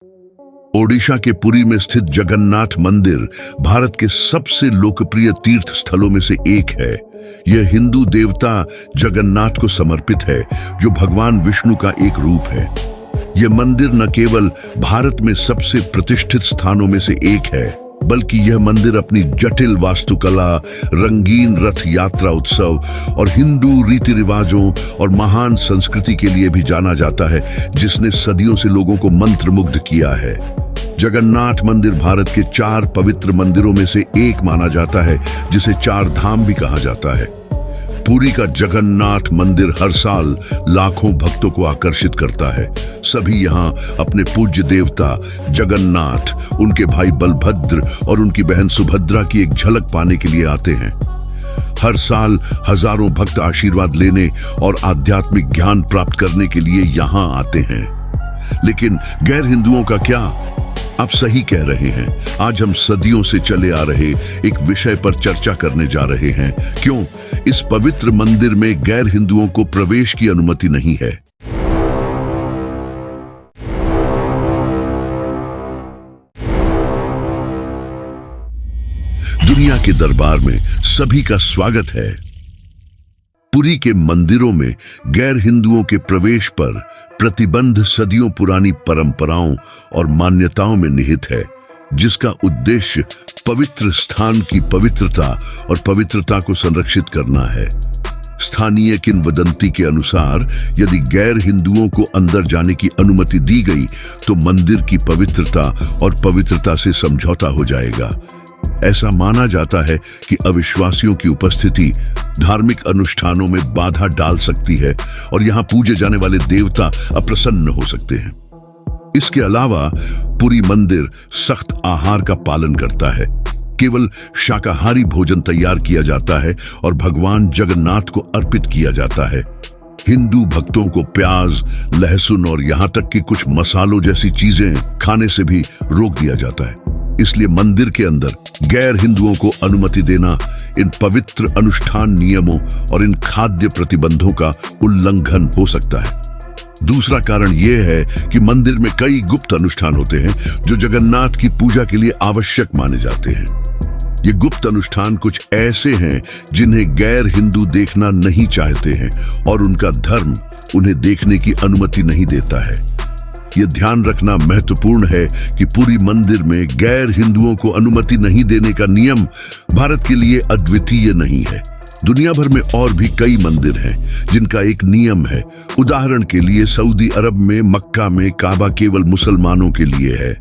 ओडिशा के पुरी में स्थित जगन्नाथ मंदिर भारत के सबसे लोकप्रिय तीर्थ स्थलों में से एक है। यह हिंदू देवता जगन्नाथ को समर्पित है, जो भगवान विष्णु का एक रूप है। यह मंदिर न केवल भारत में सबसे प्रतिष्ठित स्थानों में से एक है, बल्कि यह मंदिर अपनी जटिल वास्तुकला, रंगीन रथ यात्रा उत्सव और हिंदू रीति रिवाजों और महान संस्कृति के लिए भी जाना जाता है, जिसने सदियों से लोगों को मंत्रमुग्ध किया है। जगन्नाथ मंदिर भारत के 4 पवित्र मंदिरों में से एक माना जाता है, जिसे 4 धाम भी कहा जाता है। पुरी का जगन्नाथ मंदिर हर साल लाखों भक्तों को आकर्षित करता है। सभी यहाँ अपने पूज्य देवता जगन्नाथ, उनके भाई बलभद्र और उनकी बहन सुभद्रा की एक झलक पाने के लिए आते हैं। हर साल हजारों भक्त आशीर्वाद लेने और आध्यात्मिक ज्ञान प्राप्त करने के लिए यहाँ आते हैं। लेकिन गैर हिंदुओं का क्या? आप सही कह रहे हैं। आज हम सदियों से चले आ रहे एक विषय पर चर्चा करने जा रहे हैं। क्यों इस पवित्र मंदिर में गैर हिंदुओं को प्रवेश की अनुमति नहीं है? दुनिया के दरबार में सभी का स्वागत है। पुरी के मंदिरों में गैर हिंदुओं के प्रवेश पर प्रतिबंध सदियों पुरानी परंपराओं और मान्यताओं में निहित है, जिसका उद्देश्य पवित्र स्थान की पवित्रता और पवित्रता को संरक्षित करना है। स्थानीय किंवदंती के अनुसार यदि गैर हिंदुओं को अंदर जाने की अनुमति दी गई तो मंदिर की पवित्रता और पवित्रता से समझौता हो जाएगा। ऐसा माना जाता है कि अविश्वासियों की उपस्थिति धार्मिक अनुष्ठानों में बाधा डाल सकती है और यहाँ पूजे जाने वाले देवता अप्रसन्न हो सकते हैं। इसके अलावा पुरी मंदिर सख्त आहार का पालन करता है। केवल शाकाहारी भोजन तैयार किया जाता है और भगवान जगन्नाथ को अर्पित किया जाता है। हिंदू भक्तों को प्याज, लहसुन और यहाँ तक कि कुछ मसालों जैसी चीजें खाने से भी रोक दिया जाता है। इसलिए मंदिर के अंदर गैर हिंदुओं को अनुमति देना इन पवित्र अनुष्ठान नियमों और इन खाद्य प्रतिबंधों का उल्लंघन हो सकता है। दूसरा कारण यह है कि मंदिर में कई गुप्त अनुष्ठान होते हैं जो जगन्नाथ की पूजा के लिए आवश्यक माने जाते हैं। ये गुप्त अनुष्ठान कुछ ऐसे हैं जिन्हें गैर हिंदू देखना नहीं चाहते हैं और उनका धर्म उन्हें देखने की अनुमति नहीं देता है। यह ध्यान रखना महत्वपूर्ण है कि पुरी मंदिर में गैर हिंदुओं को अनुमति नहीं देने का नियम भारत के लिए अद्वितीय नहीं है। दुनिया भर में और भी कई मंदिर हैं जिनका एक नियम है। उदाहरण के लिए सऊदी अरब में मक्का में काबा केवल मुसलमानों के लिए है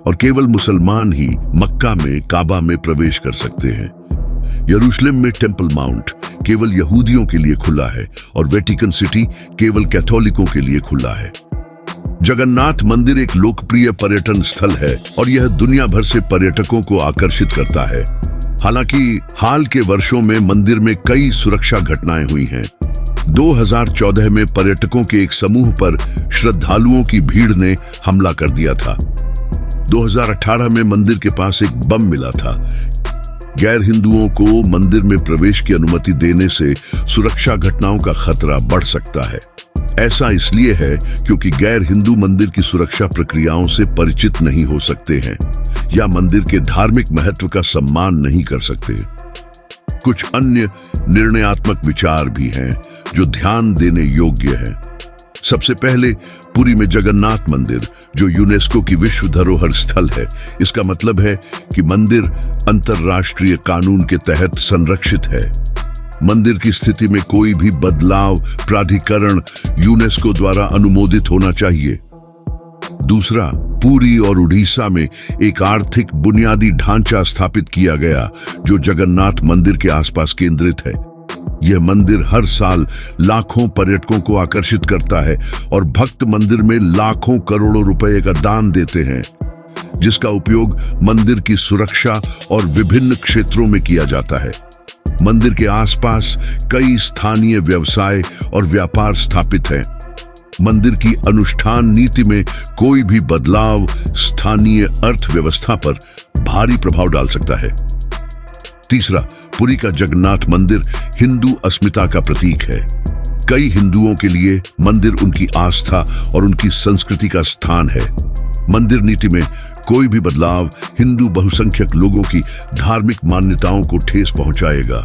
और केवल मुसलमान ही मक्का में काबा में प्रवेश कर सकते हैं। यरूशलेम में टेम्पल माउंट केवल यहूदियों के लिए खुला है और वेटिकन सिटी केवल कैथोलिकों के लिए खुला है। जगन्नाथ मंदिर एक लोकप्रिय पर्यटन स्थल है और यह दुनिया भर से पर्यटकों को आकर्षित करता है। हालांकि हाल के वर्षों में मंदिर में कई सुरक्षा घटनाएं हुई हैं। 2014 में पर्यटकों के एक समूह पर श्रद्धालुओं की भीड़ ने हमला कर दिया था। 2018 में मंदिर के पास एक बम मिला था। गैर हिंदुओं को मंदिर में प्रवेश की अनुमति देने से सुरक्षा घटनाओं का खतरा बढ़ सकता है। ऐसा इसलिए है क्योंकि गैर हिंदू मंदिर की सुरक्षा प्रक्रियाओं से परिचित नहीं हो सकते हैं या मंदिर के धार्मिक महत्व का सम्मान नहीं कर सकते। कुछ अन्य निर्णयात्मक विचार भी हैं जो ध्यान देने योग्य हैं। सबसे पहले पुरी में जगन्नाथ मंदिर, जो यूनेस्को की विश्व धरोहर स्थल है, इसका मतलब है कि मंदिर अंतर्राष्ट्रीय कानून के तहत संरक्षित है। मंदिर की स्थिति में कोई भी बदलाव प्राधिकरण यूनेस्को द्वारा अनुमोदित होना चाहिए। दूसरा, पुरी और उड़ीसा में एक आर्थिक बुनियादी ढांचा स्थापित किया गया जो जगन्नाथ मंदिर के आसपास केंद्रित है। यह मंदिर हर साल लाखों पर्यटकों को आकर्षित करता है और भक्त मंदिर में लाखों करोड़ों रुपए का दान देते हैं, जिसका उपयोग मंदिर की सुरक्षा और विभिन्न क्षेत्रों में किया जाता है। मंदिर के आसपास कई स्थानीय व्यवसाय और व्यापार स्थापित हैं। मंदिर की अनुष्ठान नीति में कोई भी बदलाव स्थानीय अर्थव्यवस्था पर भारी प्रभाव डाल सकता है। तीसरा, पुरी का जगन्नाथ मंदिर हिंदू अस्मिता का प्रतीक है। कई हिंदुओं के लिए मंदिर उनकी आस्था और उनकी संस्कृति का स्थान है। मंदिर नीति में कोई भी बदलाव हिंदू बहुसंख्यक लोगों की धार्मिक मान्यताओं को ठेस पहुंचाएगा।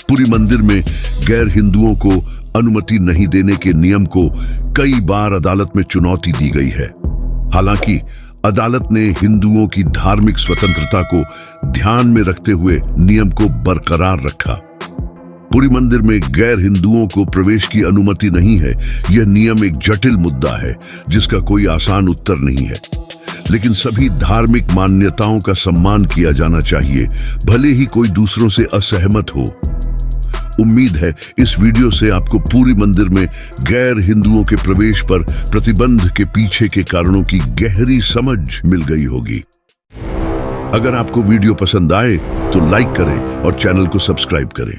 पुरी मंदिर में गैर हिंदुओं को अनुमति नहीं देने के नियम को कई बार अदालत में चुनौती दी गई है। हालांकि अदालत ने हिंदुओं की धार्मिक स्वतंत्रता को ध्यान में रखते हुए नियम को बरकरार रखा। पुरी मंदिर में गैर हिंदुओं को प्रवेश की अनुमति नहीं है। यह नियम एक जटिल मुद्दा है जिसका कोई आसान उत्तर नहीं है, लेकिन सभी धार्मिक मान्यताओं का सम्मान किया जाना चाहिए, भले ही कोई दूसरों से असहमत हो। उम्मीद है इस वीडियो से आपको पुरी मंदिर में गैर हिंदुओं के प्रवेश पर प्रतिबंध के पीछे के कारणों की गहरी समझ मिल गई होगी। अगर आपको वीडियो पसंद आए तो लाइक करें और चैनल को सब्सक्राइब करें।